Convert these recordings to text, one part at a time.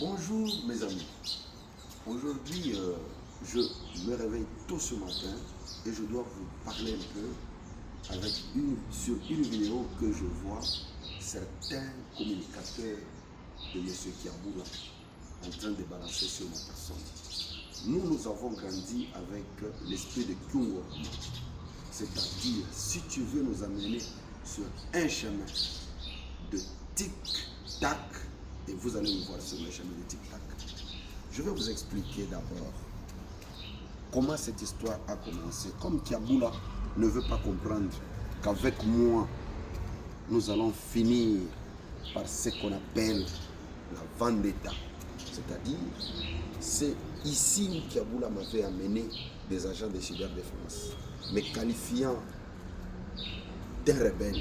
Bonjour mes amis. Aujourd'hui, je me réveille tôt ce matin et je dois vous parler un peu sur une vidéo que je vois certains communicateurs de M. Kiaboula en train de balancer sur ma personne. Nous avons grandi avec l'esprit de Kyungo, c'est-à-dire si tu veux nous amener sur un chemin de tic-tac, et vous allez me voir sur le chemin de tic-tac. Je vais vous expliquer d'abord comment cette histoire a commencé. Comme Kiaboula ne veut pas comprendre qu'avec moi, nous allons finir par ce qu'on appelle la vendetta. C'est-à-dire, c'est ici où Kiaboula m'avait amené des agents de cyberdéfense, me qualifiant d'un rebelle,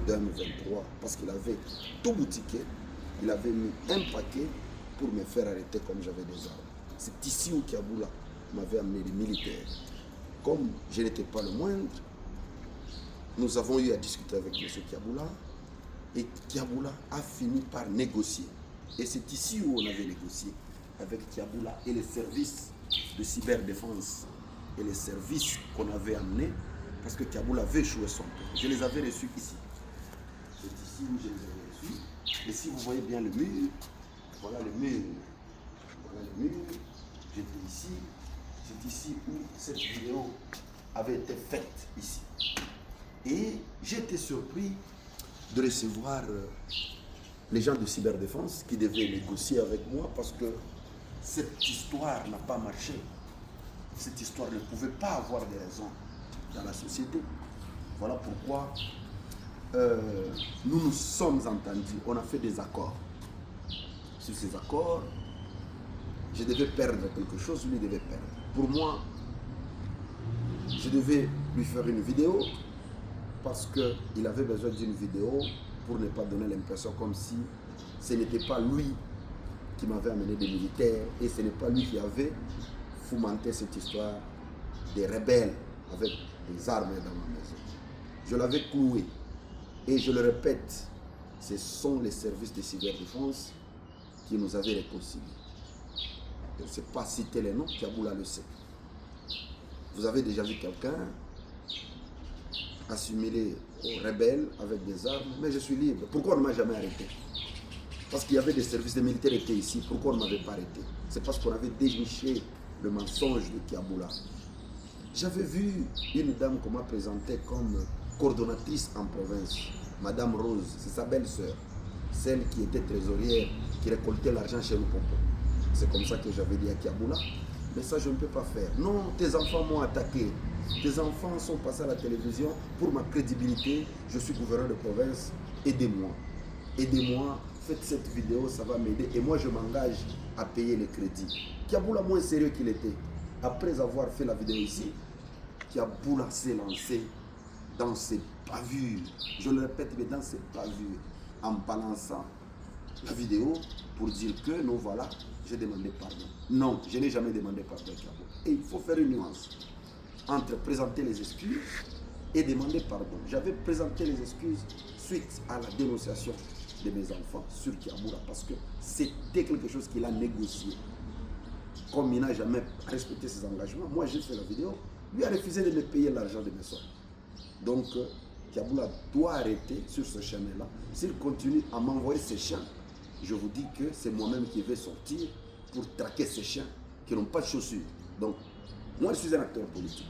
d'un 23, parce qu'il avait tout boutiqué. Il avait mis un paquet pour me faire arrêter comme j'avais des armes. C'est ici où Kiaboula m'avait amené les militaires. Comme je n'étais pas le moindre, nous avons eu à discuter avec M. Kiaboula et Kiaboula a fini par négocier. Et c'est ici où on avait négocié avec Kiaboula et les services de cyberdéfense et les services qu'on avait amenés parce que Kiaboula avait échoué son tour. Je les avais reçus ici. C'est ici où je les avais reçus. Et si vous voyez bien le mur, voilà le mur. Voilà le mur. J'étais ici. C'est ici où cette vidéo avait été faite ici. Et j'étais surpris de recevoir les gens de cyberdéfense qui devaient négocier avec moi parce que cette histoire n'a pas marché. Cette histoire ne pouvait pas avoir de raison dans la société. Voilà pourquoi nous nous sommes entendus, on a fait des accords. Sur ces accords, je devais perdre quelque chose, lui devait perdre. Pour moi, je devais lui faire une vidéo parce qu'il avait besoin d'une vidéo pour ne pas donner l'impression comme si ce n'était pas lui qui m'avait amené des militaires et ce n'est pas lui qui avait fomenté cette histoire des rebelles avec des armes dans ma maison. Je l'avais cloué. Et je le répète, ce sont les services de cyberdéfense qui nous avaient réconciliés. Je ne sais pas citer les noms, Kiaboula le sait. Vous avez déjà vu quelqu'un assimilé aux rebelles avec des armes, mais je suis libre. Pourquoi on ne m'a jamais arrêté? Parce qu'il y avait des services de militaires qui étaient ici. Pourquoi on ne m'avait pas arrêté? C'est parce qu'on avait déniché le mensonge de Kiaboula. J'avais vu une dame qu'on m'a présentée comme coordonnatrice en province, Madame Rose, c'est sa belle-sœur, celle qui était trésorière, qui récoltait l'argent chez le Popo. C'est comme ça que j'avais dit à Kiaboula, mais ça je ne peux pas faire. Non, tes enfants m'ont attaqué, tes enfants sont passés à la télévision pour ma crédibilité, je suis gouverneur de province, aidez-moi. Aidez-moi, faites cette vidéo, ça va m'aider et moi je m'engage à payer les crédits. Kiaboula moins sérieux qu'il était. Après avoir fait la vidéo ici, Kiaboula s'est lancé dans ses pavures, je le répète, mais dans ses pavures, en balançant la vidéo pour dire que non, voilà, j'ai demandé pardon. Non, je n'ai jamais demandé pardon à Kiaboula. Et il faut faire une nuance entre présenter les excuses et demander pardon. J'avais présenté les excuses suite à la dénonciation de mes enfants sur Kiaboula parce que c'était quelque chose qu'il a négocié. Comme il n'a jamais respecté ses engagements, moi j'ai fait la vidéo, lui a refusé de me payer l'argent de mes soins. Donc, Kiaboula doit arrêter sur ce chemin-là. S'il continue à m'envoyer ces chiens, je vous dis que c'est moi-même qui vais sortir pour traquer ces chiens qui n'ont pas de chaussures. Donc, moi je suis un acteur politique.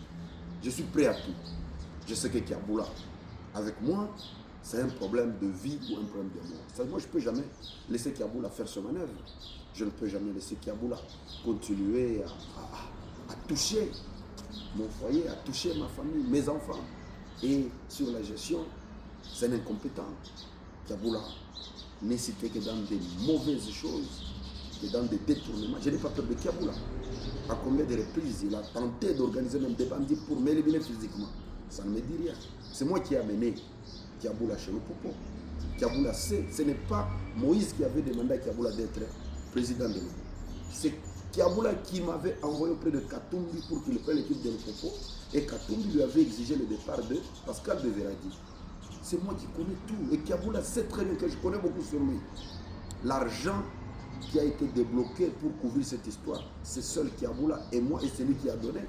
Je suis prêt à tout. Je sais que Kiaboula, avec moi, c'est un problème de vie ou un problème de mort. Moi, je ne peux jamais laisser Kiaboula faire ce manœuvre. Je ne peux jamais laisser Kiaboula continuer à toucher mon foyer, à toucher ma famille, mes enfants. Et sur la gestion, c'est un incompétent. Kiaboula n'est cité que dans des mauvaises choses, que dans des détournements. Je n'ai pas peur de Kiaboula. À combien de reprises il a tenté d'organiser même des bandits pour m'éliminer physiquement. Ça ne me dit rien. C'est moi qui ai amené Kiaboula chez le Popo. Kiaboula sait, ce n'est pas Moïse qui avait demandé à Kiaboula d'être président de l'Union. C'est Kiaboula qui m'avait envoyé auprès de Katumbi pour qu'il prenne l'équipe de l'Opopo et Katumbi lui avait exigé le départ de Pascal de Veradi. C'est moi qui connais tout et Kiaboula sait très bien que je connais beaucoup sur lui. L'argent qui a été débloqué pour couvrir cette histoire. C'est seul Kiaboula et moi et celui qui a donné,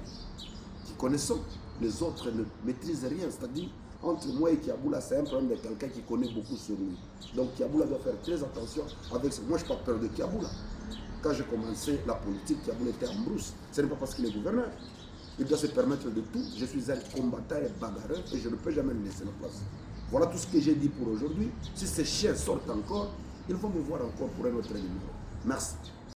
qui connaissons. Les autres ne maîtrisent rien. C'est-à-dire, entre moi et Kiaboula, c'est un problème de quelqu'un qui connaît beaucoup sur lui. Donc Kiaboula doit faire très attention avec ça. Moi, je n'ai pas peur de Kiaboula. Quand j'ai commencé la politique, Kiaboula était en brousse. Ce n'est pas parce qu'il est gouverneur. Il doit se permettre de tout. Je suis un combattant et bagarreur et je ne peux jamais lui laisser la place. Voilà tout ce que j'ai dit pour aujourd'hui. Si ces chiens sortent encore, ils vont me voir encore pour un autre numéro. Merci.